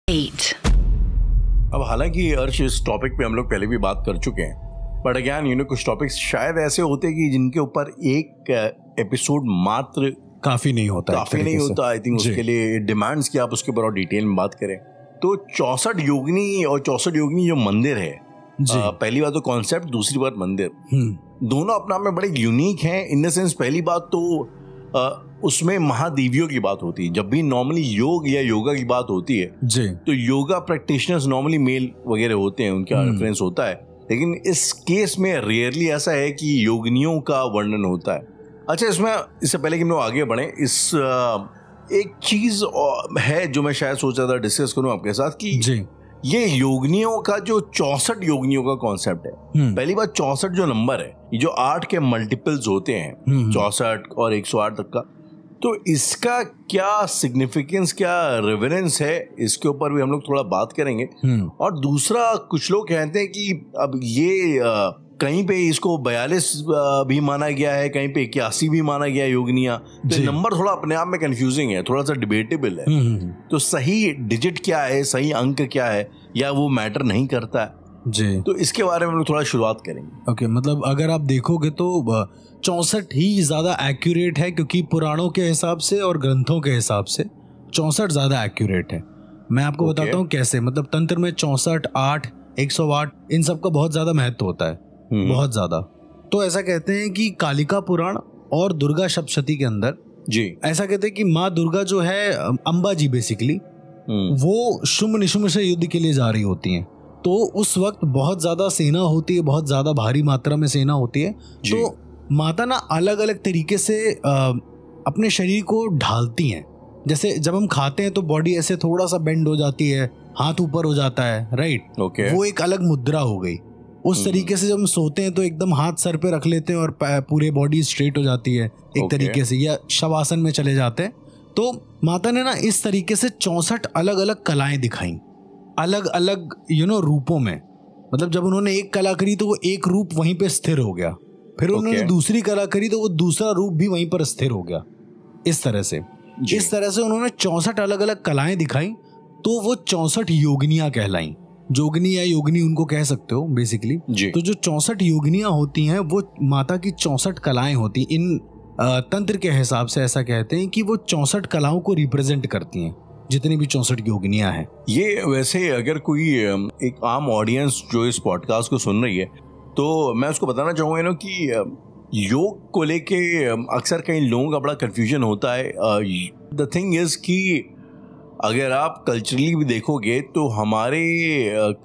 8. अब हालांकि अर्श इस टॉपिक पे हम लोग पहले भी बात कर चुके हैं, बट अगेन कुछ टॉपिक्स शायद ऐसे होते कि जिनके ऊपर एक एपिसोड मात्र काफी नहीं होता आई थिंक उसके लिए डिमांड्स की आप उसके ऊपर और डिटेल में बात करें तो 64 योगिनी और 64 योगिनी जो मंदिर है, पहली बात तो कॉन्सेप्ट, दूसरी बात मंदिर, दोनों अपने आप में बड़े यूनिक हैं। इन द सेंस पहली बात तो उसमें महादेवियों की बात होती है। जब भी नॉर्मली योग या योगा की बात होती है तो योगा प्रैक्टिशनर्स नॉर्मली मेल वगैरह होते हैं, उनका रेफरेंस होता है। लेकिन इस केस में रेयरली ऐसा है कि योगिनियों का वर्णन होता है। अच्छा, इससे पहले कि हम लोग आगे बढ़े, एक चीज है जो मैं शायद सोच रहा था डिस्कस करूं आपके साथ कि ये योगिनियों का जो 64 योगिनियों का कॉन्सेप्ट है, पहली बात 64 जो नंबर है, ये जो 8 के मल्टीपल्स होते हैं, 64 और 108 तक का, तो इसका क्या सिग्निफिकेंस, क्या रेवरेंस है, इसके ऊपर भी हम लोग थोड़ा बात करेंगे। और दूसरा, कुछ लोग कहते हैं कि अब ये कहीं पे इसको 42 भी माना गया है, कहीं पे 81 भी माना गया है योगिनिया, तो नंबर थोड़ा अपने आप में कंफ्यूजिंग है, थोड़ा सा डिबेटेबल है। तो सही डिजिट क्या है, सही अंक क्या है, या वो मैटर नहीं करता है जी, तो इसके बारे में हम लोग थोड़ा शुरुआत करेंगे। ओके, मतलब अगर आप देखोगे तो 64 ही ज्यादा एक्यूरेट है, क्योंकि पुराणों के हिसाब से और ग्रंथों के हिसाब से 64 ज्यादा एक्यूरेट है। मैं आपको बताता हूँ कैसे। मतलब तंत्र में 64, 8, 108 इन सब का बहुत ज्यादा महत्व होता है, बहुत ज्यादा। तो ऐसा कहते हैं कि कालिका पुराण और दुर्गा सप्तशती के अंदर जी ऐसा कहते हैं कि माँ दुर्गा जो है, अम्बा जी बेसिकली, वो शुंभ निशुंभ से युद्ध के लिए जा रही होती हैं। तो उस वक्त बहुत ज्यादा सेना होती है, बहुत ज्यादा भारी मात्रा में सेना होती है। तो माता ना अलग अलग तरीके से अपने शरीर को ढालती हैं। जैसे जब हम खाते हैं तो बॉडी ऐसे थोड़ा सा बेंड हो जाती है, हाथ ऊपर हो जाता है, राइट, वो एक अलग मुद्रा हो गई। उस तरीके से जब हम सोते हैं तो एकदम हाथ सर पे रख लेते हैं और पूरे बॉडी स्ट्रेट हो जाती है एक तरीके से, या शवासन में चले जाते हैं। तो माता ने ना इस तरीके से 64 अलग अलग कलाएं दिखाई, अलग अलग रूपों में। मतलब जब उन्होंने एक कला करी तो वो एक रूप वहीं पे स्थिर हो गया, फिर उन्होंने दूसरी कला करी तो वो दूसरा रूप भी वहीं पर स्थिर हो गया। इस तरह से उन्होंने 64 अलग अलग कलाएं दिखाई, तो वो 64 योगिनियां कहलाई। जोगनी या योगिनी उनको कह सकते हो बेसिकली। तो जो 64 योगिनियां होती हैं वो माता की 64 कलाएं होती। इन तंत्र के हिसाब से ऐसा कहते हैं कि वो 64 कलाओं को रिप्रेजेंट करती हैं, जितनी भी 64 योगिनियां हैं। ये वैसे अगर कोई एक आम ऑडियंस जो इस पॉडकास्ट को सुन रही है, तो मैं उसको बताना चाहूँगा कि योग को लेके अक्सर कई लोगों का बड़ा कंफ्यूजन होता है। द थिंग इज कि अगर आप कल्चरली भी देखोगे तो हमारे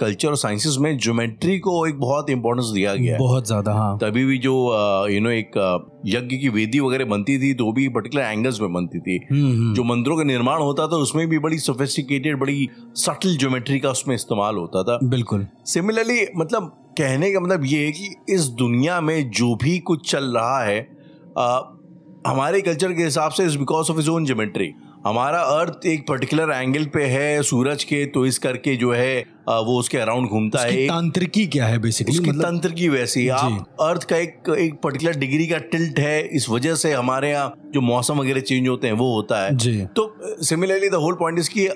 कल्चर और साइंसेस में ज्योमेट्री को एक बहुत इंपॉर्टेंस दिया गया है, बहुत ज्यादा। हाँ, तभी भी जो एक यज्ञ की वेदी वगैरह बनती थी तो भी पर्टिकुलर एंगल्स में बनती थी। जो मंदिरों का निर्माण होता था उसमें भी बड़ी सोफिस्टिकेटेड, बड़ी सटल ज्योमेट्री का उसमें इस्तेमाल होता था। बिल्कुल सिमिलरली, मतलब कहने का मतलब ये है कि इस दुनिया में जो भी कुछ चल रहा है हमारे कल्चर के हिसाब से is because of is own geometry. हमारा अर्थ एक पर्टिकुलर एंगल पे है सूरज के, तो इस करके जो है वो उसके अराउंड घूमता है। तांत्रिकी क्या है बेसिकली, उसकी तंत्र की वैसी आप अर्थ का एक पर्टिकुलर डिग्री का टिल्ट है, इस वजह से हमारे यहाँ जो मौसम वगैरह चेंज होते हैं वो होता है जी। तो similarly the whole point is कि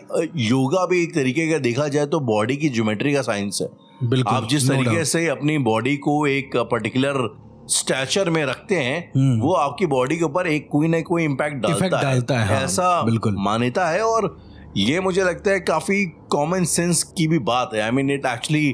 योगा भी एक तरीके का देखा जाए तो बॉडी की ज्योमेट्री का साइंस है। बिल्कुल, आप जिस तरीके से अपनी बॉडी को एक पर्टिकुलर स्टैचर में रखते हैं वो आपकी बॉडी के ऊपर एक कोई ना कोई इम्पैक्ट डालता है। ऐसा बिल्कुल मान्यता है, और ये मुझे लगता है काफी कॉमन सेंस की भी बात है। आई मीन इट एक्चुअली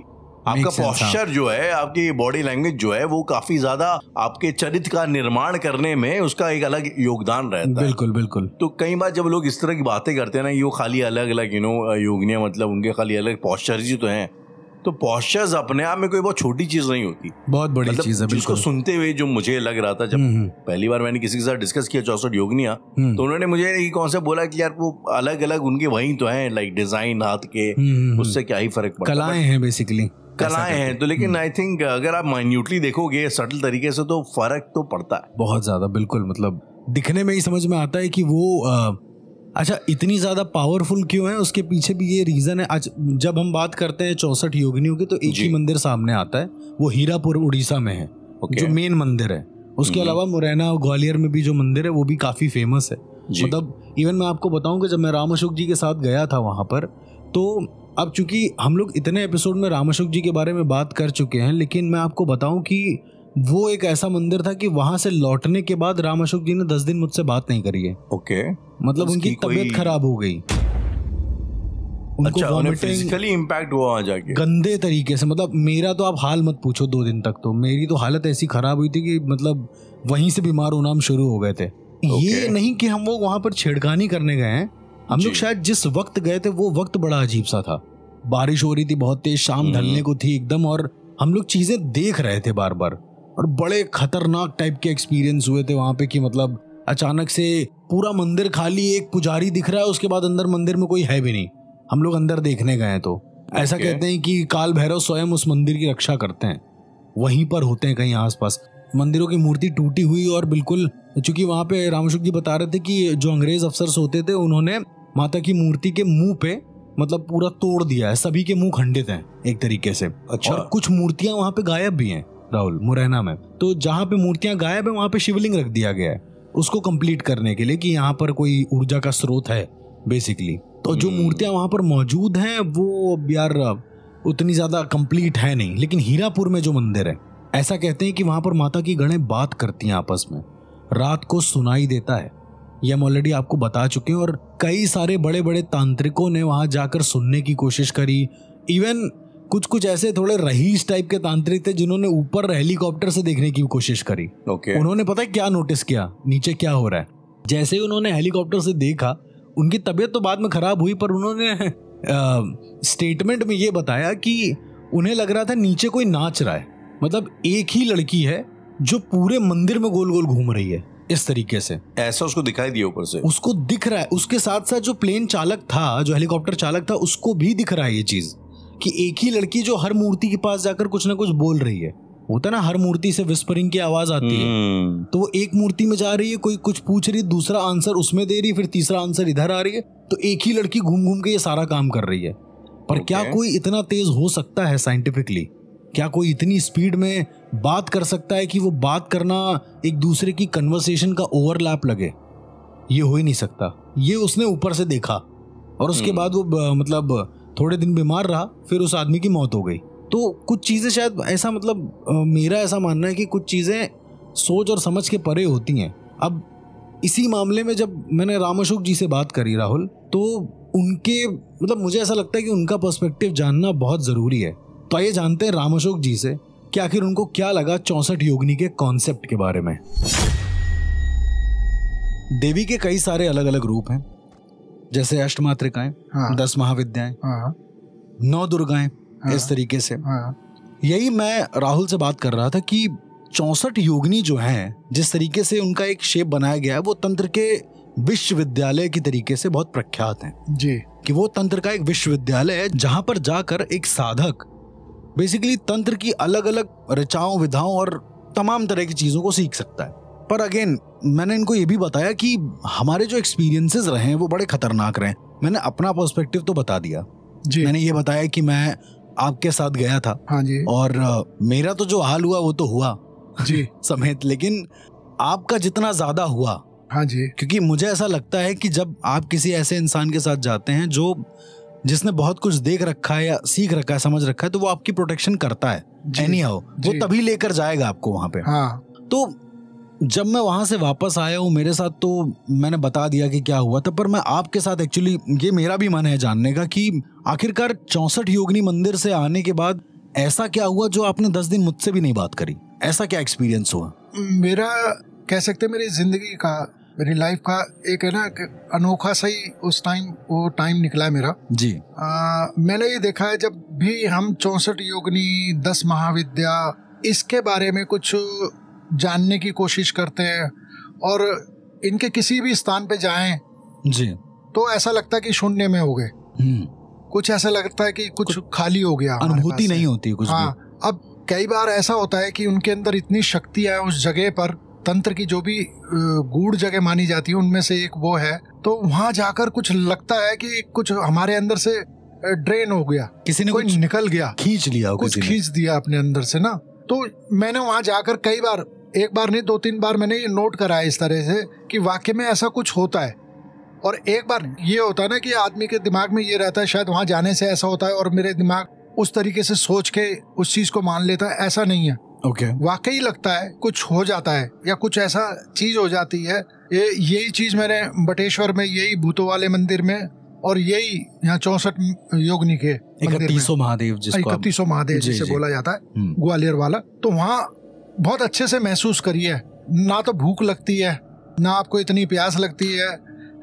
आपका पोस्चर जो है, आपकी बॉडी लैंग्वेज जो है, वो काफी ज्यादा आपके चरित्र का निर्माण करने में उसका एक अलग योगदान रहता है। बिल्कुल बिल्कुल। तो कई बार जब लोग इस तरह की बातें करते हैं ना, ये खाली अलग अलग योगिनियां, मतलब उनके खाली अलग पोस्चर्स ही तो हैं, तो पोस्चर्स अपने आप में कोई बहुत छोटी चीज नहीं होती, बहुत बड़ी मतलब चीज है। जिसको सुनते हुए जो मुझे लग रहा था, जब पहली बार मैंने किसी के साथ डिस्कस किया 64 योगिनियां, तो उन्होंने मुझे ये कॉन्सेप्ट बोला कि यार वो अलग अलग उनके वही तो हैं, लाइक डिजाइन हाथ के, उससे क्या ही फर्क पड़ता है, कलाएं हैं बेसिकली, कलाएं हैं। तो लेकिन आई थिंक अगर आप माइन्यूटली देखोगे सटल तरीके से तो फर्क तो पड़ता है बहुत ज्यादा। बिल्कुल, मतलब दिखने में ही समझ में आता है कि वो अच्छा इतनी ज्यादा पावरफुल क्यों है, उसके पीछे भी ये रीजन है। आज जब हम बात करते हैं 64 योगिनियों की, तो एक ही मंदिर सामने आता है, वो हीरापुर उड़ीसा में है, जो मेन मंदिर है। उसके अलावा मुरैना और ग्वालियर में भी जो मंदिर है वो भी काफी फेमस है। मतलब इवन मैं आपको बताऊं कि जब मैं राम अशोक जी के साथ गया था वहां पर, तो अब चूंकि हम लोग इतने एपिसोड में राम अशोक जी के बारे में बात कर चुके हैं, लेकिन मैं आपको बताऊं कि वो एक ऐसा मंदिर था कि वहां से लौटने के बाद राम अशोक जी ने 10 दिन मुझसे बात नहीं करी है। ओके। मतलब उनकी तबीयत खराब हो गई, उनको फिजिकली इम्पैक्ट हुआ वहां जाके गंदे तरीके से। मतलब मेरा तो आप हाल मत पूछो, 2 दिन तक तो मेरी तो हालत ऐसी खराब हुई थी कि मतलब वहीं से बीमार होना हम शुरू हो गए थे। ये नहीं कि हम वो वहां पर छेड़खानी करने गए हैं, हम लोग शायद जिस वक्त गए थे वो वक्त बड़ा अजीब सा था। बारिश हो रही थी बहुत तेज, शाम ढलने को थी एकदम, और हम लोग चीजें देख रहे थे बार बार, और बड़े खतरनाक टाइप के एक्सपीरियंस हुए थे वहां पे कि मतलब अचानक से पूरा मंदिर खाली, एक पुजारी दिख रहा है, उसके बाद अंदर मंदिर में कोई है भी नहीं। हम लोग अंदर देखने गए तो ऐसा कहते हैं कि काल भैरव स्वयं उस मंदिर की रक्षा करते हैं, वहीं पर होते हैं कहीं आसपास। मंदिरों की मूर्ति टूटी हुई और बिल्कुल, चूंकि वहां पे राम अशोक जी बता रहे थे कि जो अंग्रेज अफसर होते थे उन्होंने माता की मूर्ति के मुंह पे मतलब पूरा तोड़ दिया है, सभी के मुंह खंडित हैं एक तरीके से। अच्छा। और कुछ मूर्तियां वहां पे गायब भी हैं राहुल, मुरैना में। तो जहां पे मूर्तियां गायब है वहां पे शिवलिंग रख दिया गया है उसको कंप्लीट करने के लिए कि यहाँ पर कोई ऊर्जा का स्रोत है बेसिकली। तो जो मूर्तियां वहां पर मौजूद हैं वो यार उतनी ज्यादा कंप्लीट है नहीं। लेकिन हीरापुर में जो मंदिर है, ऐसा कहते हैं कि वहां पर माता की गणें बात करती हैं आपस में, रात को सुनाई देता है। ये हम ऑलरेडी आपको बता चुके हैं, और कई सारे बड़े बड़े तांत्रिकों ने वहां जाकर सुनने की कोशिश करी। इवन कुछ ऐसे थोड़े रईस टाइप के तांत्रिक थे जिन्होंने ऊपर हेलीकॉप्टर से देखने की कोशिश करी। उन्होंने पता है क्या नोटिस किया, नीचे क्या हो रहा है। जैसे ही उन्होंने हेलीकॉप्टर से देखा, उनकी तबीयत तो बाद में खराब हुई, पर उन्होंने स्टेटमेंट में ये बताया कि उन्हें लग रहा था नीचे कोई नाच रहा है। मतलब एक ही लड़की है जो पूरे मंदिर में गोल गोल घूम रही है इस तरीके से, ऐसा उसको दिखाई दिया ऊपर से, उसको दिख रहा है। उसके साथ साथ जो प्लेन चालक था, जो हेलीकॉप्टर चालक था, उसको भी दिख रहा है ये चीज कि एक ही लड़की जो हर मूर्ति के पास जाकर कुछ ना कुछ बोल रही है। होता ना हर मूर्ति से विस्परिंग की आवाज आती है, तो वो एक मूर्ति में जा रही है, कोई कुछ पूछ रही है, दूसरा आंसर उसमें दे रही है, फिर तीसरा आंसर इधर आ रही है। तो एक ही लड़की घूम घूम के ये सारा काम कर रही है। पर क्या कोई इतना तेज हो सकता है साइंटिफिकली? क्या कोई इतनी स्पीड में बात कर सकता है कि वो बात करना एक दूसरे की कन्वर्सेशन का ओवरलैप लगे? ये हो ही नहीं सकता। ये उसने ऊपर से देखा, और उसके बाद वो मतलब थोड़े दिन बीमार रहा, फिर उस आदमी की मौत हो गई। तो कुछ चीजें शायद ऐसा, मतलब मेरा ऐसा मानना है कि कुछ चीजें सोच और समझ के परे होती हैं। अब इसी मामले में जब मैंने राम अशोक जी से बात करी राहुल, तो उनके मतलब मुझे ऐसा लगता है कि उनका पर्सपेक्टिव जानना बहुत जरूरी है। तो आइए जानते हैं राम अशोक जी से कि आखिर उनको क्या लगा 64 योगिनी के कॉन्सेप्ट के बारे में। देवी के कई सारे अलग अलग रूप हैं, जैसे अष्टमातृकाएं, 10 महाविद्याएं, 9 दुर्गाएं, इस तरीके से। यही मैं राहुल से बात कर रहा था कि 64 योगिनी जो हैं, जिस तरीके से उनका एक शेप बनाया गया है, वो तंत्र के विश्वविद्यालय की तरीके से बहुत प्रख्यात हैं जी। कि वो तंत्र का एक विश्वविद्यालय है जहां पर जाकर एक साधक बेसिकली तंत्र की अलग अलग ऋचाओं, विधाओं और तमाम तरह की चीजों को सीख सकता है। पर अगेन मैंने इनको ये भी बताया कि हमारे जो एक्सपीरियंसेस रहे हैं वो बड़े खतरनाक रहे। मैंने अपना पर्सपेक्टिव तो बता दिया जी। मैंने ये बताया कि मैं आपके साथ गया था, हाँ जी। और मेरा तो जो हाल हुआ वो तो हुआ जी समेत, लेकिन आपका जितना ज्यादा हुआ, हाँ जी। क्योंकि मुझे ऐसा लगता है कि जब आप किसी ऐसे इंसान के साथ जाते हैं जिसने बहुत कुछ देख रखा है या सीख रखा है, समझ रखा है, तो वो आपकी प्रोटेक्शन करता है एनीहाउ, वो तभी लेकर जाएगा आपको वहां पे। हाँ। तो जब मैं वहां से वापस आया हूँ मेरे साथ, तो मैंने बता दिया कि क्या हुआ था। पर मैं आपके साथ एक्चुअली ये मेरा भी मन है जानने का कि आखिरकार 64 योगिनी मंदिर से आने के बाद ऐसा क्या हुआ जो आपने 10 दिन मुझसे भी नहीं बात करी? ऐसा क्या एक्सपीरियंस हुआ? मेरा कह सकते मेरी जिंदगी का, मेरी लाइफ का एक है ना अनोखा सही उस टाइम वो टाइम निकला है मेरा जी। मैंने ये देखा है जब भी हम 64 योगिनी, 10 महाविद्या, इसके बारे में कुछ जानने की कोशिश करते हैं और इनके किसी भी स्थान पे जाएं जी, तो ऐसा लगता है कि शून्य में हो गए। कुछ ऐसा लगता है कि कुछ खाली हो गया, अनुभूति नहीं होती कुछ भी। अब कई बार ऐसा होता है कि उनके अंदर इतनी शक्ति है उस जगह पर, तंत्र की जो भी गूढ़ जगह मानी जाती है उनमें से एक वो है। तो वहां जाकर कुछ लगता है कि कुछ हमारे अंदर से ड्रेन हो गया, किसी ने कुछ निकल गया, खींच लिया, कुछ खींच दिया अपने अंदर से ना। तो मैंने वहां जाकर कई बार, एक बार नहीं 2-3 बार मैंने ये नोट करा है इस तरह से कि वाकई में ऐसा कुछ होता है। और एक बार ये होता है ना कि आदमी के दिमाग में ये रहता है शायद वहां जाने से ऐसा होता है और मेरे दिमाग उस तरीके से सोच के उस चीज को मान लेता है, ऐसा नहीं है। वाकई लगता है कुछ हो जाता है या कुछ ऐसा चीज हो जाती है। यही चीज मैंने बटेश्वर में, यही भूतों वाले मंदिर में और यही यहाँ 64 योगिनी के 31 महादेव, 31 महादेव जिसे बोला जाता है, ग्वालियर वाला, तो वहाँ बहुत अच्छे से महसूस करी है। ना तो भूख लगती है ना आपको इतनी प्यास लगती है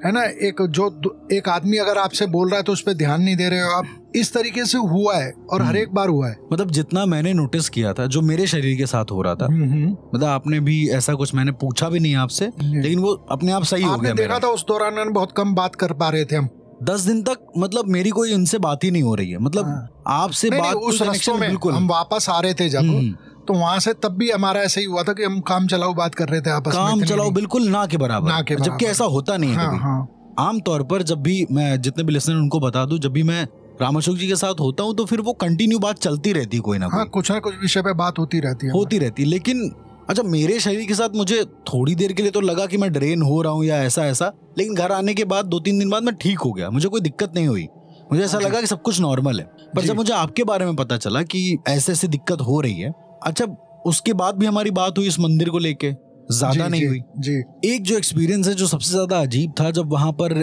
ना। एक आदमी अगर आपसे बोल रहा है तो उस पर ध्यान नहीं दे रहे हो आप। इस तरीके से हुआ है और हर एक बार हुआ है। मतलब जितना मैंने नोटिस किया था जो मेरे शरीर के साथ हो रहा था, मतलब आपने भी ऐसा कुछ, मैंने पूछा भी नहीं आपसे, लेकिन वो अपने आप सही हो गया। आपने देखा था उस दौरान बहुत कम बात कर पा रहे थे हम। 10 दिन तक मतलब मेरी कोई उनसे बात ही नहीं हो रही है, मतलब आपसे बात उस रस्तों में बिल्कुल। हम वापस आ रहे थे जब, तो वहां से तब भी हमारा ऐसा ही हुआ था कि हम काम चलाओ बात कर रहे थे आपस में। काम चलाओ बिल्कुल ना के बराबर, जबकि ऐसा होता नहीं है कभी। आमतौर पर जब भी मैं, जितने भी लिसनर उनको बता दूं, जब भी मैं राम अशोक जी के साथ होता हूँ तो फिर वो कंटिन्यू बात चलती रहती है, कोई ना कोई, कुछ ना कुछ विषय पे बात होती रहती है। लेकिन अच्छा, मेरे शरीर के साथ मुझे थोड़ी देर के लिए तो लगा कि मैं ड्रेन हो रहा हूँ या ऐसा, लेकिन घर आने के बाद 2-3 दिन बाद मैं ठीक हो गया, मुझे कोई दिक्कत नहीं हुई। मुझे ऐसा लगा कि सब कुछ नॉर्मल है। पर जब मुझे आपके बारे में पता चला कि ऐसे दिक्कत हो रही है, अच्छा, उसके बाद भी हमारी बात हुई इस मंदिर को लेके, ज्यादा नहीं हुई जी। एक जो एक्सपीरियंस है जो सबसे ज्यादा अजीब था, जब वहां पर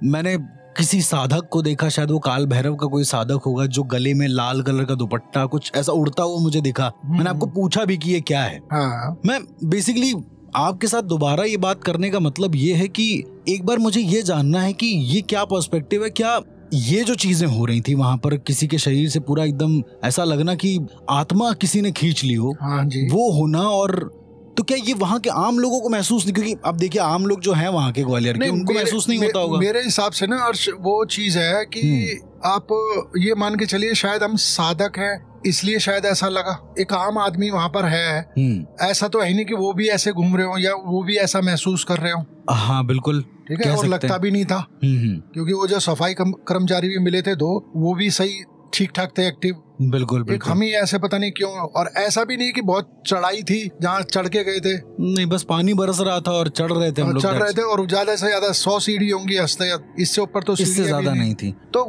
मैंने किसी साधक को देखा, शायद वो काल भैरव का कोई साधक होगा, जो गले में लाल कलर का दुपट्टा कुछ ऐसा उड़ता हुआ मुझे दिखा। मैंने आपको पूछा भी कि ये क्या है। मैं बेसिकली आपके साथ दोबारा ये बात करने का मतलब ये है कि एक बार मुझे ये जानना है कि ये क्या पर्सपेक्टिव है, क्या ये जो चीजें हो रही थी वहां पर, किसी के शरीर से पूरा एकदम ऐसा लगना कि आत्मा किसी ने खींच ली हो, वो होना, और तो क्या ये वहाँ के आम लोगों को महसूस नहीं? क्योंकि अब देखिए आम लोग जो हैं वहाँ के ग्वालियर के, उनको महसूस नहीं होता होगा। मेरे हिसाब से ना अर्श, वो चीज है कि आप ये मान के चलिए शायद हम साधक हैं इसलिए शायद ऐसा लगा। एक आम आदमी वहाँ पर है, ऐसा तो है नहीं कि वो भी ऐसे घूम रहे हो या वो भी ऐसा महसूस कर रहे हो। हाँ बिल्कुल, ठीक है। और लगता भी नहीं था, क्योंकि वो जो सफाई कर्मचारी भी मिले थे 2, वो भी सही ठीक ठाक थे, एक्टिव। बिल्कुल। हम ही ऐसे पता नहीं क्यों, और ऐसा भी नहीं कि बहुत चढ़ाई थी जहाँ चढ़ के गए थे, नहीं, बस पानी बरस रहा था और चढ़ रहे थे हम लोग, चढ़ रहे थे, और ज्यादा से ज्यादा 100 सीढ़ी होंगी, इससे ऊपर तो इससे ज्यादा नहीं थी। तो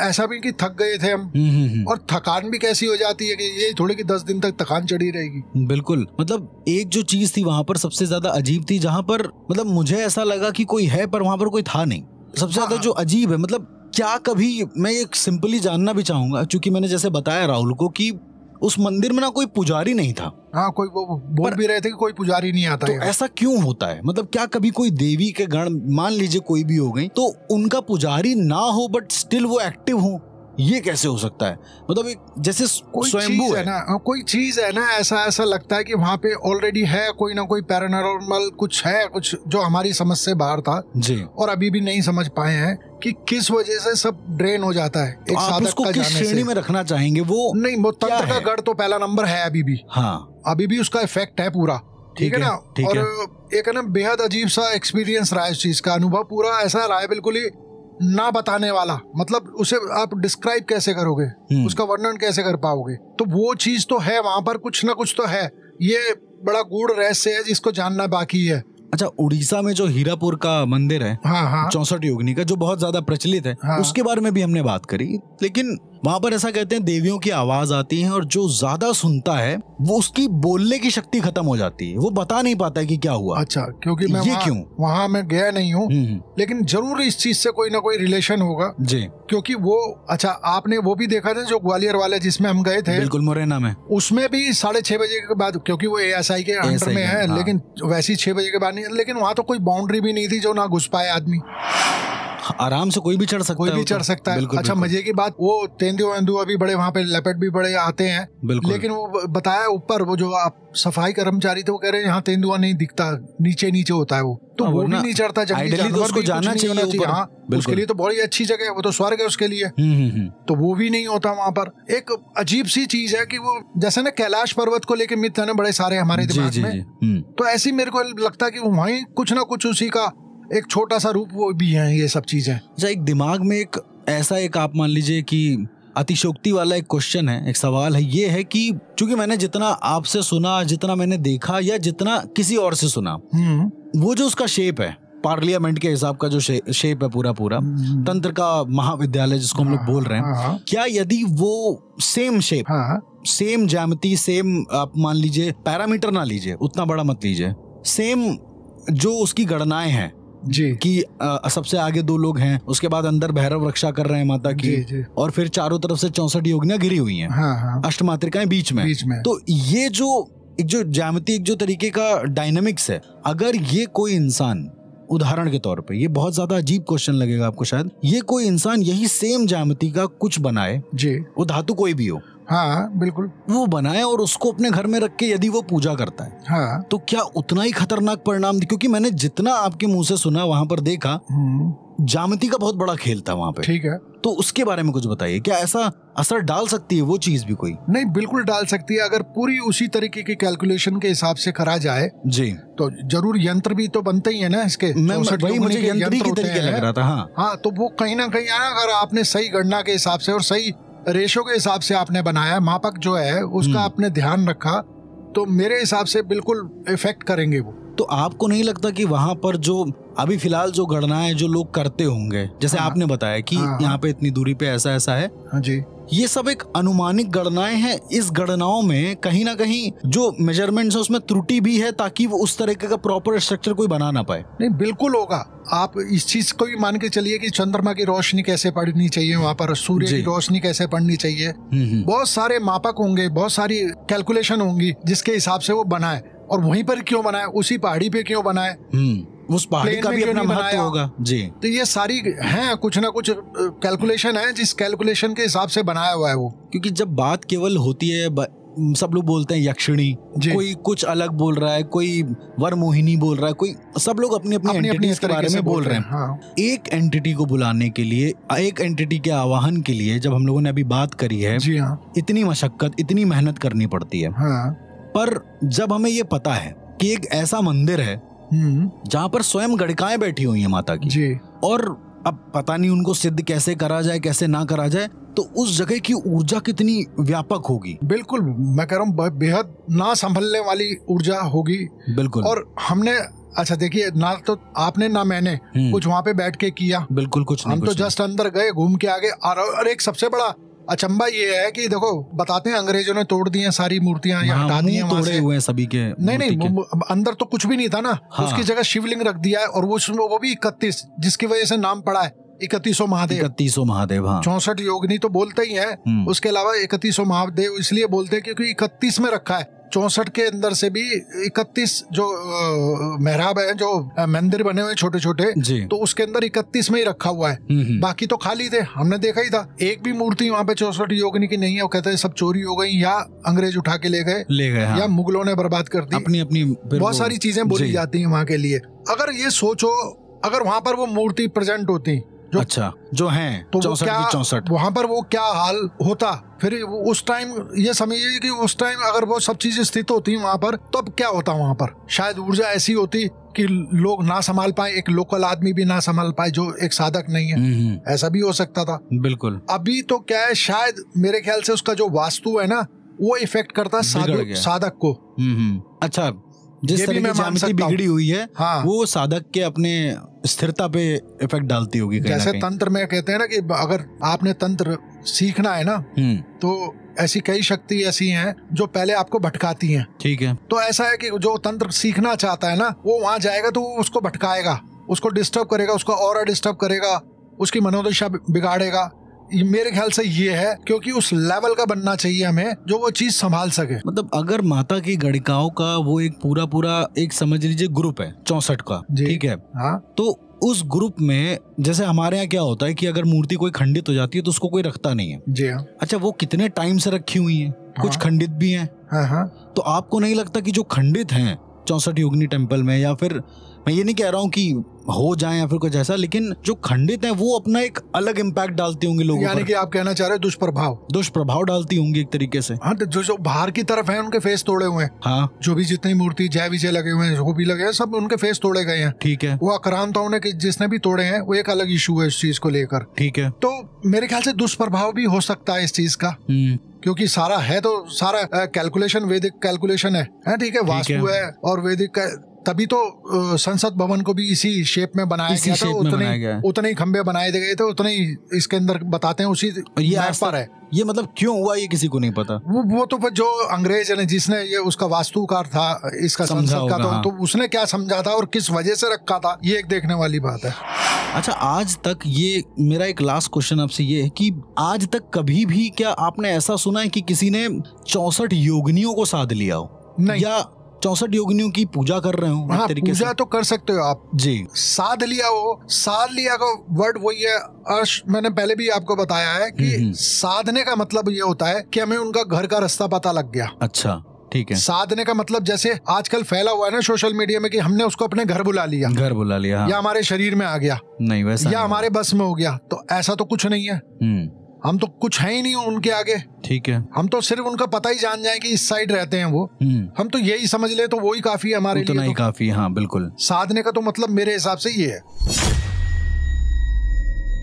ऐसा भी कि थक गए थे हम, और थकान भी कैसी हो जाती है कि ये थोड़ी कि 10 दिन तक थकान चढ़ी रहेगी। बिल्कुल। मतलब एक जो चीज थी वहाँ पर सबसे ज्यादा अजीब थी, जहाँ पर मतलब मुझे ऐसा लगा कि कोई है पर वहाँ पर कोई था नहीं। सबसे ज्यादा जो अजीब है, मतलब क्या कभी, मैं एक सिंपली जानना भी चाहूंगा, क्योंकि मैंने जैसे बताया राहुल को कि उस मंदिर में ना कोई पुजारी नहीं था। हाँ, कोई वो बोल भी रहे थे कि कोई पुजारी नहीं आता। तो ऐसा क्यों होता है? मतलब क्या कभी कोई देवी के गण, मान लीजिए कोई भी हो गई, तो उनका पुजारी ना हो बट स्टिल वो एक्टिव हो, ये कैसे हो सकता है? मतलब एक जैसे कोई स्वयंभू है ना, कोई चीज है ना, ऐसा लगता है कि वहाँ पे ऑलरेडी है कोई ना कोई पैरानॉर्मल कुछ है, कुछ जो हमारी समझ से बाहर था जी, और अभी भी नहीं समझ पाए हैं कि किस वजह से सब ड्रेन हो जाता है। तो एक साधक का किस श्रेणी में रखना चाहेंगे? वो नहीं, वो तंत्र का गढ़ तो पहला नंबर है अभी भी। हाँ, अभी भी उसका इफेक्ट है पूरा, ठीक है ना। और एक है ना, बेहद अजीब सा एक्सपीरियंस रहा है इस चीज का, अनुभव पूरा ऐसा रहा है बिल्कुल ही ना बताने वाला। मतलब उसे आप डिस्क्राइब कैसे करोगे, उसका वर्णन कैसे कर पाओगे? तो वो चीज तो है वहां पर, कुछ ना कुछ तो है, ये बड़ा गूढ़ रहस्य है जिसको जानना बाकी है। अच्छा, उड़ीसा में जो हीरापुर का मंदिर है, हाँ, 64 योगिनी का, जो बहुत ज्यादा प्रचलित है, उसके बारे में भी हमने बात करी। लेकिन वहाँ पर ऐसा कहते हैं देवियों की आवाज आती है और जो ज्यादा सुनता है वो उसकी बोलने की शक्ति खत्म हो जाती है, वो बता नहीं पाता है कि क्या हुआ। अच्छा, क्योंकि मैं वहाँ मैं गया नहीं हूँ, लेकिन जरूर इस चीज से कोई ना कोई रिलेशन होगा जी, क्योंकि वो, अच्छा आपने वो भी देखा था जो ग्वालियर वाले जिसमें हम गए थे, बिल्कुल मुरैना में, उसमें भी 6:30 बजे के बाद, क्योंकि वो ASI के अंडर में है, लेकिन वैसी 6 बजे के बाद नहीं, लेकिन वहाँ तो कोई बाउंड्री भी नहीं थी जो ना घुस पाए आदमी, आराम से कोई भी चढ़ सकता है। बिल्कुल, अच्छा, मजे की बात, वो तेंदुआ अभी बड़े वहाँ पे लेपर्ड भी बड़े आते हैं, लेकिन वो बताया ऊपर वो जो आप सफाई कर्मचारी थे वो कह रहे हैं यहाँ तेंदुआ नहीं दिखता, नीचे होता है वो, तो वो भी नहीं चढ़ता। तो उसको जाना चाहिए। हाँ, उसके लिए तो बड़ी अच्छी जगह है, वो तो स्वर्ग है उसके लिए, तो वो भी नहीं होता वहाँ पर। एक अजीब सी चीज है कि वो जैसे ना कैलाश पर्वत को लेके मिथ है ना बड़े सारे हमारे दिमाग में, तो ऐसी मेरे को लगता है कि वहीं कुछ ना कुछ उसी का एक छोटा सा रूप वो भी है, ये सब चीजें। अच्छा, एक दिमाग में एक ऐसा, एक आप मान लीजिए कि अतिशोक्ति वाला एक क्वेश्चन है, एक सवाल है, ये है कि चूंकि मैंने जितना आपसे सुना, जितना मैंने देखा या जितना किसी और से सुना, वो जो उसका शेप है, पार्लियामेंट के हिसाब का जो शेप है पूरा तंत्र का महाविद्यालय जिसको हम लोग बोल रहे हैं, क्या यदि वो सेम शेप, सेम ज्यामिति, सेम आप मान लीजिए पैरामीटर ना लीजिए, उतना बड़ा मत लीजिए, सेम जो उसकी गणनाएं हैं जी कि सबसे आगे 2 लोग हैं, उसके बाद अंदर भैरव रक्षा कर रहे हैं माता की, जी। और फिर चारों तरफ से 64 योगिनियां घिरी हुई हैं, अष्टमातृकाएं बीच में। तो ये जो ज्यामिति, एक जो तरीके का डायनामिक्स है, अगर ये कोई इंसान, उदाहरण के तौर पे, ये बहुत ज्यादा अजीब क्वेश्चन लगेगा आपको शायद, ये कोई इंसान यही सेम ज्यामिति का कुछ बनाए जी, वो धातु कोई भी हो, हाँ बिल्कुल, वो बनाए और उसको अपने घर में रख के यदि वो पूजा करता है, हाँ, तो क्या उतना ही खतरनाक परिणाम? क्योंकि मैंने जितना आपके मुंह से सुना, वहां पर देखा, ज्यामिति का बहुत बड़ा खेल था वहां पे। ठीक है, तो उसके बारे में कुछ बताइए, क्या ऐसा असर डाल सकती है वो चीज भी कोई? नहीं, बिल्कुल डाल सकती है, अगर पूरी उसी तरीके की कैलकुलेशन के हिसाब से करा जाए जी, तो जरूर यंत्र भी तो बनते ही है ना इसके। वही मुझे यंत्र ही की तरीके लग रहा था। हाँ, तो वो कहीं ना कहीं अगर आपने सही गणना के हिसाब से और सही रेशो के हिसाब से आपने बनाया, मापक जो है उसका आपने ध्यान रखा, तो मेरे हिसाब से बिल्कुल इफेक्ट करेंगे वो। तो आपको नहीं लगता कि वहां पर जो अभी फिलहाल जो गणनाएं जो लोग करते होंगे, जैसे आपने बताया कि यहाँ पे इतनी दूरी पे ऐसा ऐसा है, जी, ये सब एक अनुमानिक गणनाएं हैं। इस गणनाओं में कहीं ना कहीं जो मेजरमेंट्स है उसमें त्रुटि भी है, ताकि वो उस तरीके का प्रॉपर स्ट्रक्चर कोई बना ना पाए। नहीं, बिल्कुल होगा। आप इस चीज को भी मान के चलिए कि चंद्रमा की रोशनी कैसे पड़नी चाहिए, वहाँ पर सूर्य की रोशनी कैसे पड़नी चाहिए, बहुत सारे मापक होंगे, बहुत सारी कैलकुलेशन होंगी जिसके हिसाब से वो बनाए। और वहीं पर क्यों बनाए, उसी पहाड़ी पे क्यों बनाए, उस पहाड़ी का भी अपना महत्व होगा जी। तो ये सारी हैं, कुछ ना कुछ कैलकुलेशन है, जिस कैलकुलेशन के हिसाब से बनाया हुआ है वो। क्योंकि जब बात केवल होती है, सब लोग बोलते हैं यक्षिणी, कोई कुछ अलग बोल रहा है, कोई वरमोहिनी बोल रहा है, कोई, सब लोग अपनी एंटिटीज के बारे में बोल रहे हैं। हाँ। एक एंटिटी को बुलाने के लिए, एक एंटिटी के आवाहन के लिए, जब हम लोगों ने अभी बात करी है, जी हाँ, इतनी मशक्कत, इतनी मेहनत करनी पड़ती है। हाँ। पर जब हमें ये पता है कि एक ऐसा मंदिर है जहाँ पर स्वयं गणिकाएं बैठी हुई हैं माता की जी, और अब पता नहीं उनको सिद्ध कैसे करा जाए, कैसे ना करा जाए, तो उस जगह की ऊर्जा कितनी व्यापक होगी। बिल्कुल, मैं कह रहा हूँ बेहद ना संभलने वाली ऊर्जा होगी। बिल्कुल। और हमने, अच्छा देखिए, ना तो आपने ना मैंने कुछ वहाँ पे बैठ के किया, बिल्कुल कुछ नहीं, हम तो जस्ट अंदर गए, घूम के आगे। और एक सबसे बड़ा अचंबा ये है कि देखो, बताते हैं अंग्रेजों ने तोड़ दी हैं सारी मूर्तियां, या हटा दी हैं वहां से, तोड़े हुए सभी के। नहीं, अंदर तो कुछ भी नहीं था ना। हाँ। उसकी जगह शिवलिंग रख दिया है, और वो भी 31, जिसकी वजह से नाम पड़ा है 31 महादेव। 31 महादेव, हाँ। 64 योगिनी तो बोलते ही है, उसके अलावा 31 महादेव इसलिए बोलते हैं क्योंकि 31 में रखा है। 64 के अंदर से भी 31 जो मेहराब है, जो मंदिर बने हुए छोटे छोटे, तो उसके अंदर 31 में ही रखा हुआ है। बाकी तो खाली थे, हमने देखा ही था। एक भी मूर्ति वहाँ पे 64 योगिनी की नहीं है। वो कहते हैं सब चोरी हो गई, या अंग्रेज उठा के ले गए, हाँ। या मुगलों ने बर्बाद कर दी। अपनी बहुत सारी चीजें बोली जाती है वहाँ के लिए। अगर ये सोचो, अगर वहाँ पर वो मूर्ति प्रेजेंट होती, अच्छा, जो हैं तो 64 वहाँ पर वो क्या हाल होता। फिर उस टाइम ये समझिए कि उस टाइम अगर वो सब चीजें स्थित होती वहाँ पर, तो अब क्या होता वहाँ पर? शायद ऊर्जा ऐसी होती कि लोग ना संभाल पाए, एक लोकल आदमी भी ना संभाल पाए जो एक साधक नहीं है। ऐसा भी हो सकता था। बिल्कुल। अभी तो क्या है, शायद मेरे ख्याल से उसका जो वास्तु है ना, वो इफेक्ट करता साधक को। अच्छा, जिस तरह की ज्यामिति बिगड़ी हुई है, हाँ, वो साधक के अपने स्थिरता पे इफेक्ट डालती होगी। जैसे तंत्र में कहते हैं ना कि अगर आपने तंत्र सीखना है ना, तो ऐसी कई शक्ति ऐसी हैं जो पहले आपको भटकाती हैं। ठीक है। तो ऐसा है कि जो तंत्र सीखना चाहता है ना, वो वहां जाएगा तो वो उसको भटकाएगा, उसको डिस्टर्ब करेगा, उसका ऑरा डिस्टर्ब करेगा, उसकी मनोदशा बिगाड़ेगा। मेरे ख्याल से ये है, क्योंकि उस लेवल का बनना चाहिए हमें जो वो चीज संभाल सके। मतलब अगर माता की गणिकाओं का वो एक पूरा एक समझ लीजिए ग्रुप है 64 का, ठीक है, हाँ, तो उस ग्रुप में जैसे हमारे यहाँ क्या होता है कि अगर मूर्ति कोई खंडित हो जाती है तो उसको कोई रखता नहीं है। जी हाँ। अच्छा, वो कितने टाइम से रखी हुई है, कुछ खंडित भी हैं। हाँ। तो आपको नहीं लगता कि जो खंडित हैं 64 योगिनी टेम्पल में, या फिर मैं ये नहीं कह रहा हूँ कि हो जाए या फिर कुछ ऐसा, लेकिन जो खंडित है वो अपना एक अलग इम्पैक्ट डालती होंगी लोगों पर। यानी कि आप कहना चाह रहे हो दुष्प्रभाव डालती होंगी एक तरीके से। हाँ, तो जो बाहर की तरफ है उनके फेस तोड़े हुए हैं। हाँ, जो भी जितनी मूर्ति जय विजय लगे हुए हैं, जो भी लगे हैं, सब उनके फेस तोड़े गए हैं। ठीक है। वो आक्रांताओं ने जिसने भी तोड़े हैं, वो एक अलग इशू है इस चीज को लेकर। ठीक है। तो मेरे ख्याल से दुष्प्रभाव भी हो सकता है इस चीज का, क्योंकि सारा है तो सारा कैलकुलेशन वैदिक कैलकुलेशन है, ठीक है, वास्तु है और वैदिक तभी तो संसद भवन को भी इसी शेप में बनाया गया था, उतने ही खंबे बनाए गए थे, उतने ही इसके अंदर बताते हैं उसी मैप पर है। ये मतलब क्यों हुआ ये किसी को नहीं पता। वो तो जो अंग्रेज है जिसने ये उसका वास्तुकार था इसका संसद का, तो उसने क्या समझा था और किस वजह से रखा था, ये एक देखने वाली बात है। अच्छा, आज तक ये मेरा एक लास्ट क्वेश्चन आपसे ये है कि आज तक कभी भी क्या आपने ऐसा सुना है कि किसी ने 64 योगिनियों को साध लिया हो? नहीं। या 64 योगिनियों की पूजा कर रहे हो? हाँ, पूजा तो कर सकते हो आप जी। साध लिया हो, साध लिया का वर्ड वही है अर्श, मैंने पहले भी आपको बताया है कि साधने का मतलब ये होता है कि हमें उनका घर का रास्ता पता लग गया। अच्छा, ठीक है। साधने का मतलब जैसे आजकल फैला हुआ है ना सोशल मीडिया में कि हमने उसको अपने घर बुला लिया, हाँ। या हमारे शरीर में आ गया, नहीं वैसा, या हमारे बस में हो गया, तो ऐसा तो कुछ नहीं है। हम तो कुछ है ही नहीं उनके आगे, ठीक है। हम तो सिर्फ उनका पता ही जान जाए कि इस साइड रहते हैं वो, हम तो यही समझ ले तो वही काफी है हमारे लिए, उतना ही काफी। हाँ बिल्कुल। साधने का तो मतलब मेरे हिसाब से ये है।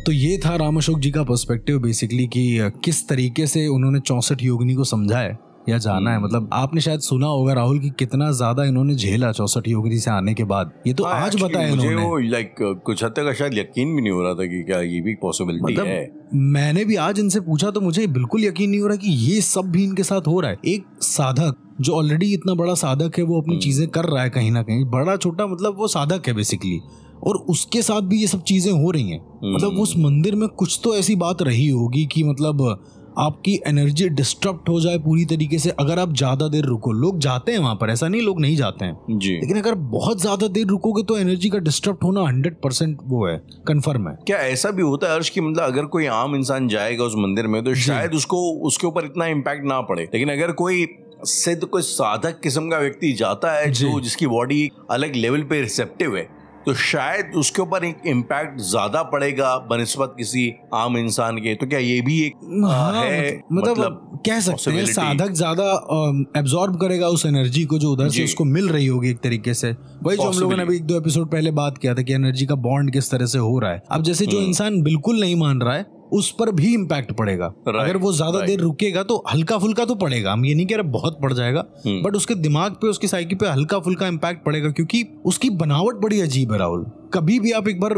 तो ये था राम अशोक जी का पर्सपेक्टिव बेसिकली कि किस तरीके से उन्होंने 64 योगिनी को समझा है या जाना है। मतलब आपने शायद सुना होगा राहुल कि कितना ज्यादा इन्होंने झेला 64 योगिनी से आने के बाद। ये तो आज बताया इन्होंने। मुझे वो लाइक कुछ हद तक शायद यकीन भी नहीं हो रहा था कि क्या ये भी पॉसिबिलिटी है। मैंने भी आज इनसे पूछा तो मुझे बिल्कुल यकीन नहीं हो रहा कि ये सब भी इनके साथ हो रहा है। एक साधक जो ऑलरेडी इतना बड़ा साधक है, वो अपनी चीजें कर रहा है कहीं ना कहीं, बड़ा छोटा मतलब वो साधक है बेसिकली, और उसके साथ भी ये सब चीजें हो रही हैं। मतलब उस मंदिर में कुछ तो ऐसी बात रही होगी कि मतलब आपकी एनर्जी डिस्टर्ब हो जाए पूरी तरीके से अगर आप ज्यादा देर रुको। लोग जाते हैं वहां पर, ऐसा नहीं लोग नहीं जाते हैं जी, लेकिन अगर बहुत ज्यादा देर रुकोगे तो एनर्जी का डिस्टर्ब होना 100% वो है, कंफर्म है। क्या ऐसा भी होता है अर्श की मतलब अगर कोई आम इंसान जाएगा उस मंदिर में तो शायद उसको उसके ऊपर इतना इम्पैक्ट ना पड़े, लेकिन अगर कोई सिद्ध कोई साधक किस्म का व्यक्ति जाता है जो जिसकी बॉडी अलग लेवल पे रिसेप्टिव है, तो शायद उसके ऊपर एक इम्पैक्ट ज्यादा पड़ेगा बनिस्बत किसी आम इंसान के। तो क्या ये भी एक है मतलब कह सकते हैं साधक ज्यादा एब्जॉर्ब करेगा उस एनर्जी को जो उधर से उसको मिल रही होगी एक तरीके से। वही जो हम लोगों ने अभी 1-2 एपिसोड पहले बात किया था कि एनर्जी का बॉन्ड किस तरह से हो रहा है। अब जैसे जो इंसान बिल्कुल नहीं मान रहा है उस पर भी इम्पैक्ट पड़ेगा। अगर वो ज्यादा देर रुकेगा तो हल्का फुल्का तो पड़ेगा, हम ये नहीं कह रहे बहुत पड़ जाएगा, बट उसके दिमाग पे उसकी साइकी पे हल्का फुल्का इम्पैक्ट पड़ेगा, क्योंकि उसकी बनावट बड़ी अजीब है राहुल। कभी भी आप एक बार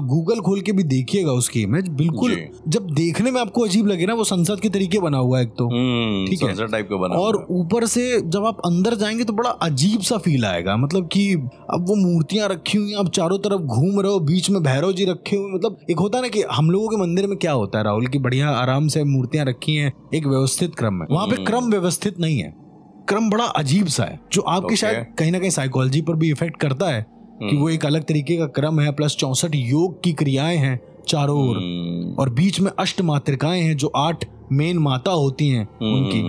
गूगल खोल के भी देखिएगा उसकी इमेज, बिल्कुल जब देखने में आपको अजीब लगे ना, वो संसद के तरीके बना हुआ है एक तो, ठीक है, टाइप का बना, और ऊपर से जब आप अंदर जाएंगे तो बड़ा अजीब सा फील आएगा। मतलब कि अब वो मूर्तियां रखी हुई, आप चारों तरफ घूम रहे हो, बीच में भैरव जी रखे हुए। मतलब एक होता है ना कि हम लोगों के मंदिर में क्या होता है राहुल की बढ़िया आराम से मूर्तियां रखी हैं एक व्यवस्थित क्रम में, वहां पे क्रम व्यवस्थित नहीं है, क्रम बड़ा अजीब सा है जो आपकी शायद कहीं ना कहीं साइकोलॉजी पर भी इफेक्ट करता है कि वो एक अलग तरीके का क्रम है, प्लस 64 योग की क्रियाएं हैं चारों ओर, और बीच में अष्ट मातृकाएं हैं जो 8 मेन माता होती हैं उनकी,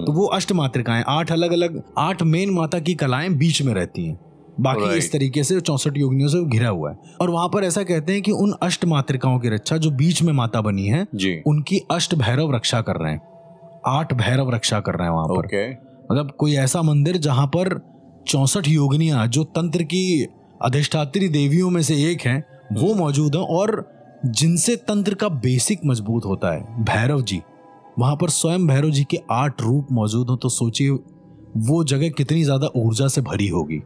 तो वो अष्ट मातृकाएं 8 अलग अलग 8 मेन माता की कलाएं बीच में रहती हैं। बाकी इस तरीके से 64 योगिनियों से घिरा हुआ है। और वहां पर ऐसा कहते हैं कि उन अष्ट मातृकाओं की रक्षा जो बीच में माता बनी है उनकी अष्ट भैरव रक्षा कर रहे हैं, 8 भैरव रक्षा कर रहे हैं वहां पर। मतलब कोई ऐसा मंदिर जहां पर 64 योगिनियां जो तंत्र की अधिष्ठात्री देवियों में से एक हैं वो मौजूद हैं, और जिनसे तंत्र का बेसिक मजबूत होता है भैरव जी, वहां पर स्वयं भैरव जी के 8 रूप मौजूद हो, तो सोचिए वो जगह कितनी ज्यादा ऊर्जा से भरी होगी।